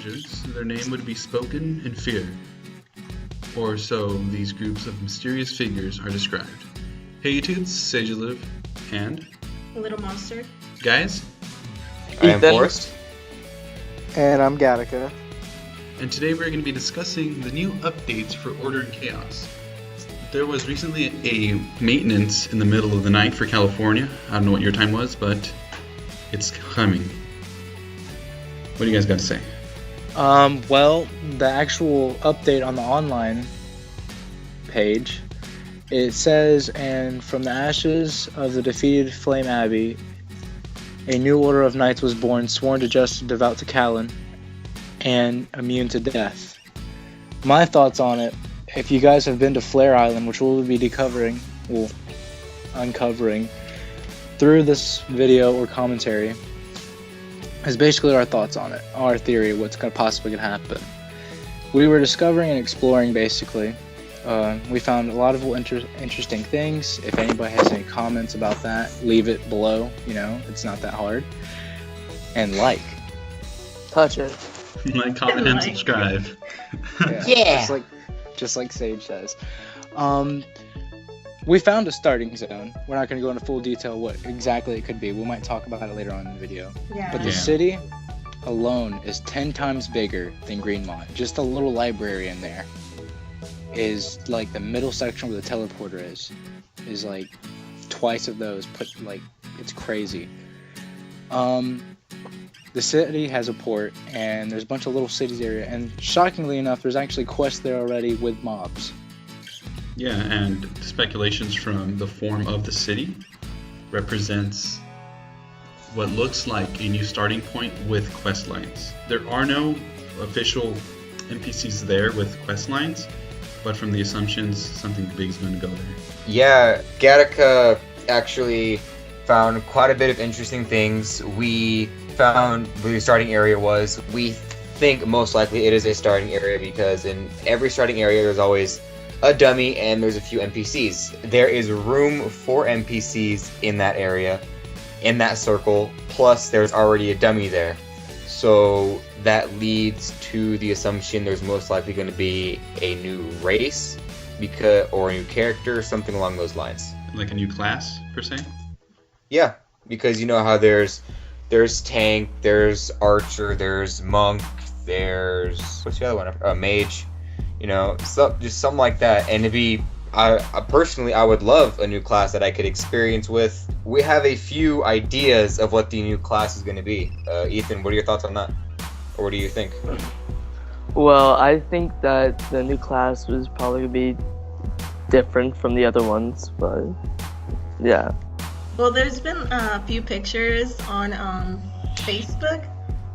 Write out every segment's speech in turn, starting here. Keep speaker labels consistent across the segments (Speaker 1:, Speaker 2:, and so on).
Speaker 1: soldiers, their name would be spoken in fear. Or so these groups of mysterious figures are described. Hey YouTubes, Sagelive, and...
Speaker 2: Little Monster.
Speaker 1: Guys?
Speaker 3: I am Forrest.
Speaker 4: And I'm Gattaca.
Speaker 1: And today we're going to be discussing the new updates for Order and Chaos. There was recently a maintenance in the middle of the night for California. I don't know what your time was, but it's coming. What do you guys got to say?
Speaker 4: Well, the actual update on the online page, it says, and from the ashes of the defeated Flame Abbey, a new order of knights was born, sworn to justice, devout to Callan, and immune to death. My thoughts on it, if you guys have been to Flare Island, which we'll be uncovering through this video or commentary, is basically our thoughts on it, our theory of what's possibly going to happen. We were discovering and exploring, basically. We found a lot of interesting things. If anybody has any comments about that, leave it below. You know, it's not that hard. And
Speaker 3: Touch it.
Speaker 1: Like, comment, and subscribe.
Speaker 4: Yeah. Just like Sage says. We found a starting zone. We're not going to go into full detail what exactly it could be. We might talk about it later on in the video.
Speaker 2: Yeah.
Speaker 4: But the city alone is 10 times bigger than Greenmont. Just a little library in there is like the middle section where the teleporter is like twice of those. It's crazy. The city has a port, and there's a bunch of little cities area, and shockingly enough, there's actually quests there already with mobs.
Speaker 1: Yeah, and speculations from the form of the city represents what looks like a new starting point with quest lines. There are no official NPCs there with quest lines, but from the assumptions, something big is going to go there.
Speaker 3: Yeah, Gattaca actually found quite a bit of interesting things. We found where the starting area was. We think most likely it is a starting area because in every starting area there's always a dummy and there's a few NPCs. There is room for NPCs in that area, in that circle, plus there's already a dummy there. So that leads to the assumption there's most likely going to be a new race or a new character, something along those lines.
Speaker 1: Like a new class, per se?
Speaker 3: Yeah, because you know how there's tank, there's archer, there's monk, there's what's the other one? Mage, you know, just something like that. And I personally would love a new class that I could experience with. We have a few ideas of what the new class is going to be. Ethan, what are your thoughts on that, or what do you think?
Speaker 5: Well, I think that the new class was probably going to be different from the other ones, but yeah.
Speaker 2: Well, there's been a few pictures on Facebook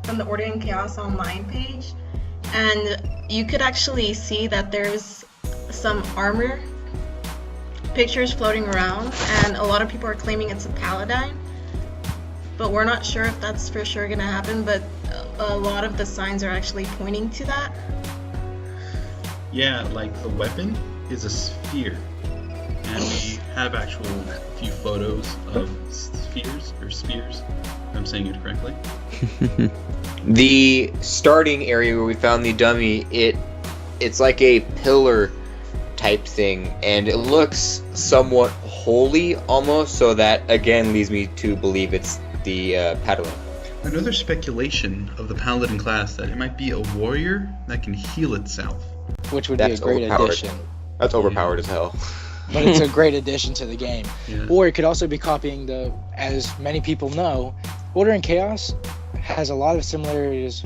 Speaker 2: from the Order and Chaos online page, and you could actually see that there's some armor pictures floating around, and a lot of people are claiming it's a paladin, but we're not sure if that's for sure gonna happen, but a lot of the signs are actually pointing to that.
Speaker 1: Yeah, like the weapon is a sphere, and we have actual few photos of spheres, if I'm saying it correctly.
Speaker 3: The starting area where we found the dummy, it's like a pillar type thing, and it looks somewhat holy almost, so that again leads me to believe it's the paladin.
Speaker 1: Another speculation of the paladin class that it might be a warrior that can heal itself.
Speaker 4: Which would be a great addition.
Speaker 3: That's overpowered as hell.
Speaker 4: But it's a great addition to the game.
Speaker 1: Yeah.
Speaker 4: Or it could also be copying as many people know, Order and Chaos has a lot of similarities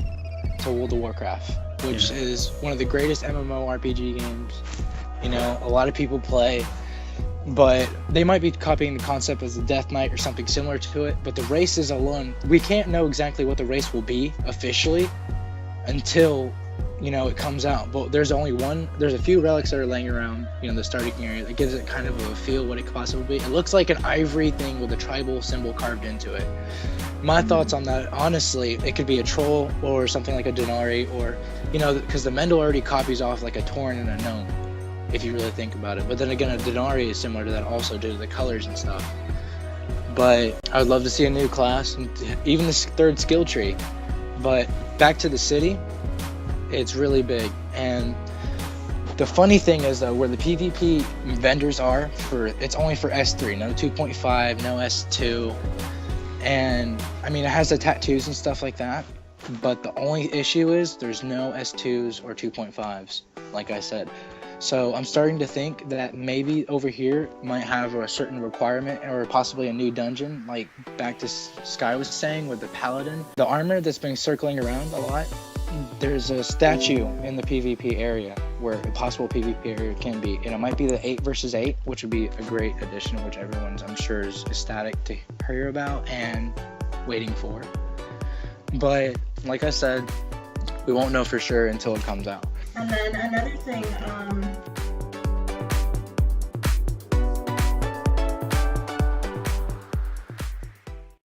Speaker 4: to World of Warcraft, which is one of the greatest MMORPG games. You know, a lot of people play, but they might be copying the concept as the Death Knight or something similar to it, but the races alone, we can't know exactly what the race will be officially until, you know, it comes out. But there's a few relics that are laying around, you know, the starting area that gives it kind of a feel what it could possibly be. It looks like an ivory thing with a tribal symbol carved into it. My thoughts on that, honestly, it could be a troll or something like a Denari, or, you know, because the Mendel already copies off like a Tauren and a Gnome, if you really think about it. But then again, a Denari is similar to that also due to the colors and stuff. But I would love to see a new class, and even this third skill tree. But back to the city, it's really big. And the funny thing is though, where the PvP vendors are it's only for S3, no 2.5, no S2. And I mean, it has the tattoos and stuff like that. But the only issue is there's no S2s or 2.5s, like I said. So I'm starting to think that maybe over here might have a certain requirement or possibly a new dungeon, like back to Sky was saying with the Paladin. The armor that's been circling around a lot, there's a statue in the PvP area where a possible PvP area can be. And it might be the 8 versus 8, which would be a great addition, which everyone's, I'm sure, is ecstatic to hear about and waiting for. But like I said, we won't know for sure until it comes out.
Speaker 2: And then another thing,